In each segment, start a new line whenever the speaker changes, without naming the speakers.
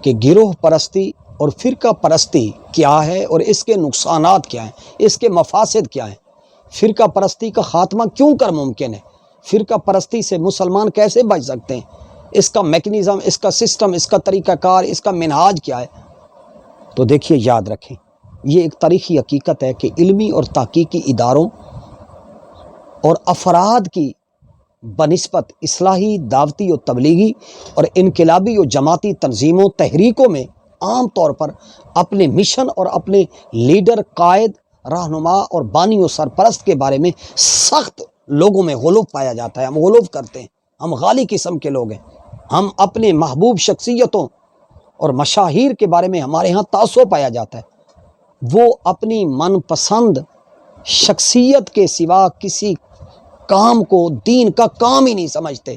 کہ گروہ پرستی اور فرقہ پرستی کیا ہے اور اس کے نقصانات کیا ہیں، اس کے مفاسد کیا ہیں، فرقہ پرستی کا خاتمہ کیوں کر ممکن ہے، فرقہ پرستی سے مسلمان کیسے بچ سکتے ہیں، اس کا میکنزم، اس کا سسٹم، اس کا طریقہ کار، اس کا منہاج کیا ہے۔ تو دیکھیے، یاد رکھیں، یہ ایک تاریخی حقیقت ہے کہ علمی اور تحقیقی اداروں اور افراد کی بنسبت اصلاحی، دعوتی و تبلیغی اور انقلابی و جماعتی تنظیموں، تحریکوں میں عام طور پر اپنے مشن اور اپنے لیڈر، قائد، رہنما اور بانی و سرپرست کے بارے میں سخت لوگوں میں غلو پایا جاتا ہے۔ ہم غلو کرتے ہیں، ہم غالی قسم کے لوگ ہیں، ہم اپنے محبوب شخصیتوں اور مشاہیر کے بارے میں ہمارے ہاں تعصب پایا جاتا ہے۔ وہ اپنی من پسند شخصیت کے سوا کسی کام کو دین کا کام ہی نہیں سمجھتے۔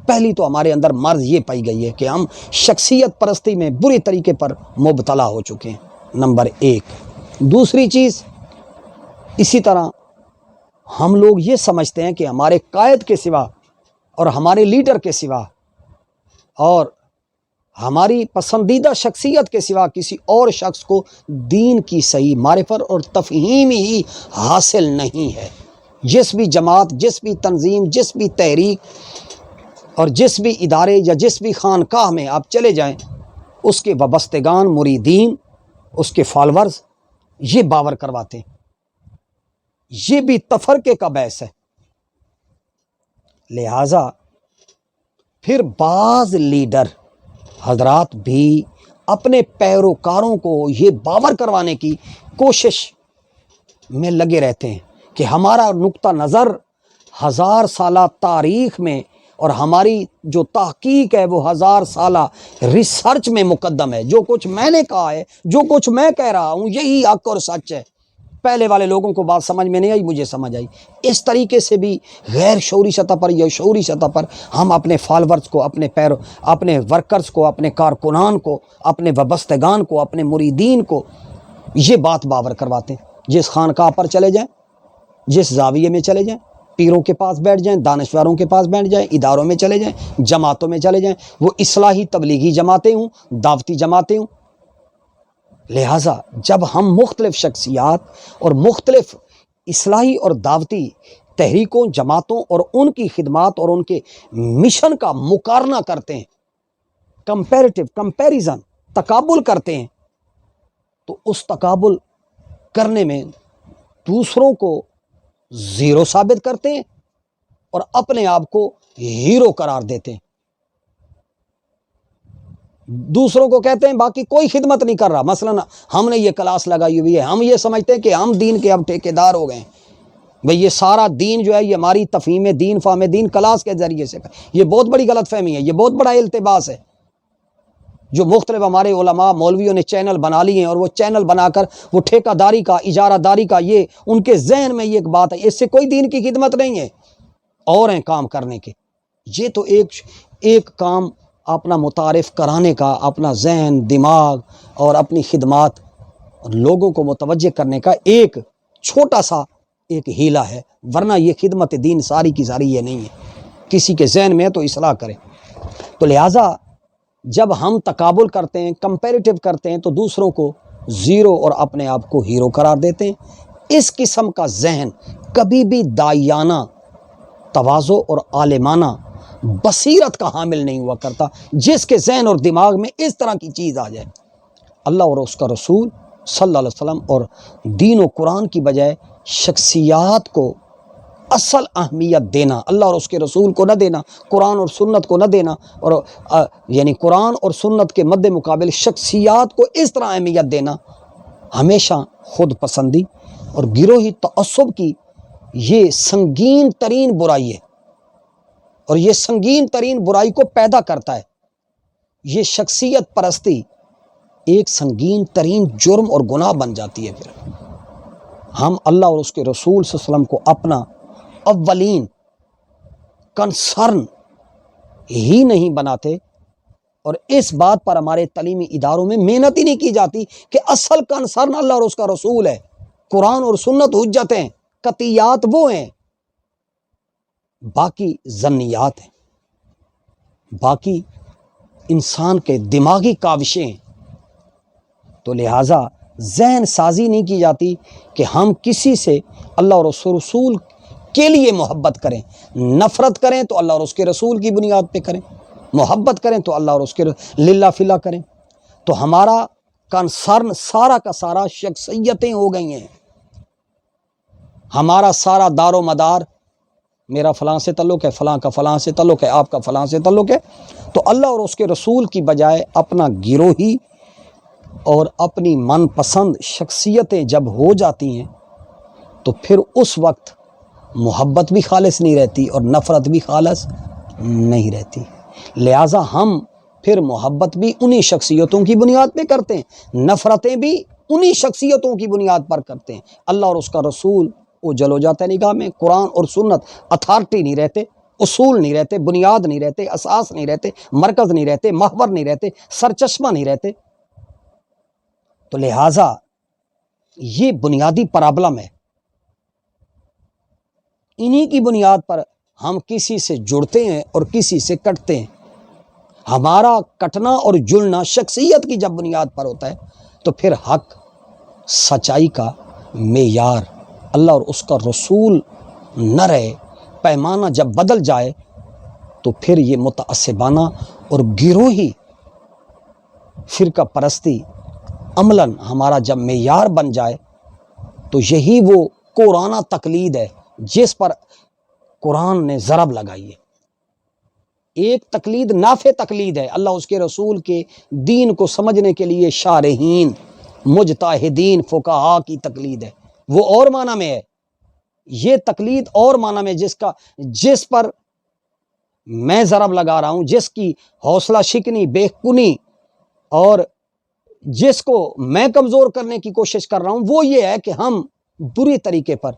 پہلی تو ہمارے اندر مرض یہ پائی گئی ہے کہ ہم شخصیت پرستی میں بری طریقے پر مبتلا ہو چکے ہیں، نمبر ایک۔ دوسری چیز، اسی طرح ہم لوگ یہ سمجھتے ہیں کہ ہمارے قائد کے سوا اور ہمارے لیڈر کے سوا اور ہماری پسندیدہ شخصیت کے سوا کسی اور شخص کو دین کی صحیح معرفت اور تفہیم ہی حاصل نہیں ہے۔ جس بھی جماعت، جس بھی تنظیم، جس بھی تحریک اور جس بھی ادارے یا جس بھی خانقاہ میں آپ چلے جائیں، اس کے وابستگان، مریدین، اس کے فالورز یہ باور کرواتے ہیں۔ یہ بھی تفرقے کا باعث ہے۔ لہٰذا پھر بعض لیڈر حضرات بھی اپنے پیروکاروں کو یہ باور کروانے کی کوشش میں لگے رہتے ہیں کہ ہمارا نقطہ نظر 1000 سالہ تاریخ میں اور ہماری جو تحقیق ہے وہ 1000 سالہ ریسرچ میں مقدم ہے۔ جو کچھ میں نے کہا ہے، جو کچھ میں کہہ رہا ہوں، یہی حق اور سچ ہے۔ پہلے والے لوگوں کو بات سمجھ میں نہیں آئی، مجھے سمجھ آئی۔ اس طریقے سے بھی غیر شعوری سطح پر یا شعوری سطح پر ہم اپنے فالورز کو، اپنے ورکرز کو، اپنے کارکنان کو، اپنے وابستگان کو، اپنے مریدین کو یہ بات باور کرواتے ہیں۔ جس خانقاہ پر چلے جائیں، جس زاویے میں چلے جائیں، پیروں کے پاس بیٹھ جائیں، دانشوروں کے پاس بیٹھ جائیں، اداروں میں چلے جائیں، جماعتوں میں چلے جائیں، وہ اصلاحی تبلیغی جماعتیں ہوں، دعوتی جماعتیں ہوں۔ لہٰذا جب ہم مختلف شخصیات اور مختلف اصلاحی اور دعوتی تحریکوں، جماعتوں اور ان کی خدمات اور ان کے مشن کا مقارنہ کرتے ہیں، کمپیریزن، تقابل کرتے ہیں، تو اس تقابل کرنے میں دوسروں کو زیرو ثابت کرتے ہیں اور اپنے آپ کو ہیرو قرار دیتے ہیں۔ دوسروں کو کہتے ہیں باقی کوئی خدمت نہیں کر رہا۔ مثلا ہم نے یہ کلاس لگائی ہوئی ہے، ہم یہ سمجھتے ہیں کہ ہم دین کے اب ٹھیکیدار ہو گئے ہیں۔ بھئی یہ سارا دین جو ہے یہ ہماری تفہیم دین، فہم دین کلاس کے ذریعے سے، یہ بہت بڑی غلط فہمی ہے، یہ بہت بڑا التباس ہے جو مختلف ہمارے علماء، مولویوں نے چینل بنا لیے ہیں، اور وہ چینل بنا کر وہ ٹھیکہ داری کا، اجارہ داری کا، یہ ان کے ذہن میں یہ ایک بات ہے، اس سے کوئی دین کی خدمت نہیں ہے، اور ہیں کام کرنے کے۔ یہ تو ایک کام اپنا متعارف کرانے کا، اپنا ذہن، دماغ اور اپنی خدمات لوگوں کو متوجہ کرنے کا ایک چھوٹا سا ایک ہیلہ ہے، ورنہ یہ خدمت دین ساری کی ساری یہ نہیں ہے۔ کسی کے ذہن میں ہے تو اصلاح کرے۔ تو لہٰذا جب ہم تقابل کرتے ہیں، کمپیریٹیو کرتے ہیں، تو دوسروں کو زیرو اور اپنے آپ کو ہیرو قرار دیتے ہیں۔ اس قسم کا ذہن کبھی بھی داعیانہ تواضع اور عالمانہ بصیرت کا حامل نہیں ہوا کرتا۔ جس کے ذہن اور دماغ میں اس طرح کی چیز آ جائے، اللہ اور اس کا رسول صلی اللہ علیہ وسلم اور دین و قرآن کی بجائے شخصیات کو اصل اہمیت دینا، اللہ اور اس کے رسول کو نہ دینا، قرآن اور سنت کو نہ دینا، اور یعنی قرآن اور سنت کے مد مقابل شخصیات کو اس طرح اہمیت دینا، ہمیشہ خود پسندی اور گروہی تعصب کی یہ سنگین ترین برائی ہے، اور یہ سنگین ترین برائی کو پیدا کرتا ہے۔ یہ شخصیت پرستی ایک سنگین ترین جرم اور گناہ بن جاتی ہے۔ پھر ہم اللہ اور اس کے رسول صلی اللہ علیہ وسلم کو اپنا اولین کنسرن ہی نہیں بناتے، اور اس بات پر ہمارے تعلیمی اداروں میں محنت ہی نہیں کی جاتی کہ اصل کنسرن اللہ اور اس کا رسول ہے، قرآن اور سنت حجتیں، قطعیات وہ ہیں، باقی ظنیات ہیں، باقی انسان کے دماغی کاوشیں ہیں۔ تو لہٰذا ذہن سازی نہیں کی جاتی کہ ہم کسی سے اللہ اور اس رسول کے لیے محبت کریں، نفرت کریں تو اللہ اور اس کے رسول کی بنیاد پہ کریں، محبت کریں تو اللہ اور اس کے للہ فلا کریں۔ تو ہمارا کنسرن سارا کا سارا شخصیتیں ہو گئی ہیں، ہمارا سارا دار و مدار میرا فلاں سے تعلق ہے، فلاں کا فلاں سے تعلق ہے، آپ کا فلاں سے تعلق ہے۔ تو اللہ اور اس کے رسول کی بجائے اپنا گروہی اور اپنی من پسند شخصیتیں جب ہو جاتی ہیں تو پھر اس وقت محبت بھی خالص نہیں رہتی اور نفرت بھی خالص نہیں رہتی۔ لہٰذا ہم پھر محبت بھی انہی شخصیتوں کی بنیاد پہ کرتے ہیں، نفرتیں بھی انہی شخصیتوں کی بنیاد پر کرتے ہیں۔ اللہ اور اس کا رسول وہ جل ہو جاتا ہے نگاہ میں، قرآن اور سنت اتھارٹی نہیں رہتے، اصول نہیں رہتے، بنیاد نہیں رہتے، اساس نہیں رہتے، مرکز نہیں رہتے، محور نہیں رہتے، سرچشمہ نہیں رہتے۔ تو لہٰذا یہ بنیادی پرابلم ہے، انہی کی بنیاد پر ہم کسی سے جڑتے ہیں اور کسی سے کٹتے ہیں۔ ہمارا کٹنا اور جڑنا شخصیت کی جب بنیاد پر ہوتا ہے تو پھر حق سچائی کا معیار اللہ اور اس کا رسول نہ رہے، پیمانہ جب بدل جائے تو پھر یہ متعصبانہ اور گروہی فرقہ پرستی عملاً ہمارا جب معیار بن جائے تو یہی وہ قرآنہ تقلید ہے جس پر قرآن نے ضرب لگائی ہے۔ ایک تقلید نافع تقلید ہے، اللہ اس کے رسول کے دین کو سمجھنے کے لیے شارحین مجتہدین فقہاء کی تقلید ہے، وہ اور معنی میں ہے۔ یہ تقلید اور معنی میں جس پر میں ضرب لگا رہا ہوں، جس کی حوصلہ شکنی بے کنی اور جس کو میں کمزور کرنے کی کوشش کر رہا ہوں، وہ یہ ہے کہ ہم بری طریقے پر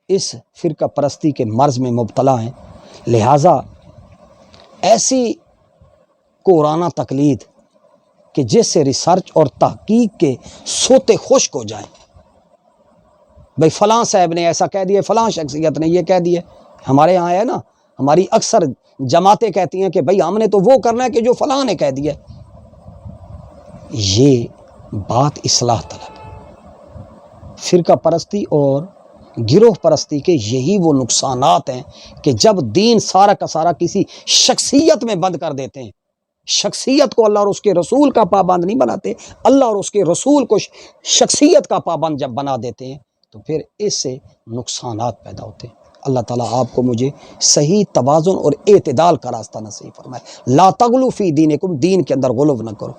اس فرقہ پرستی کے مرض میں مبتلا ہیں۔ لہٰذا ایسی قرآنہ تقلید کہ جس سے ریسرچ اور تحقیق کے سوتے خشک ہو جائیں، بھئی فلاں صاحب نے ایسا کہہ دیا، فلاں شخصیت نے یہ کہہ دیا۔ ہمارے ہاں ہے نا، ہماری اکثر جماعتیں کہتی ہیں کہ بھئی ہم نے تو وہ کرنا ہے کہ جو فلاں نے کہہ دیا۔ یہ بات اصلاح طلب، فرقہ پرستی اور گروہ پرستی کے یہی وہ نقصانات ہیں کہ جب دین سارا کا سارا کسی شخصیت میں بند کر دیتے ہیں، شخصیت کو اللہ اور اس کے رسول کا پابند نہیں بناتے، اللہ اور اس کے رسول کو شخصیت کا پابند جب بنا دیتے ہیں تو پھر اس سے نقصانات پیدا ہوتے ہیں۔ اللہ تعالیٰ آپ کو مجھے صحیح توازن اور اعتدال کا راستہ نصیب فرمائے۔ لا تغلو فی دینکم، دین کے اندر غلو نہ کرو۔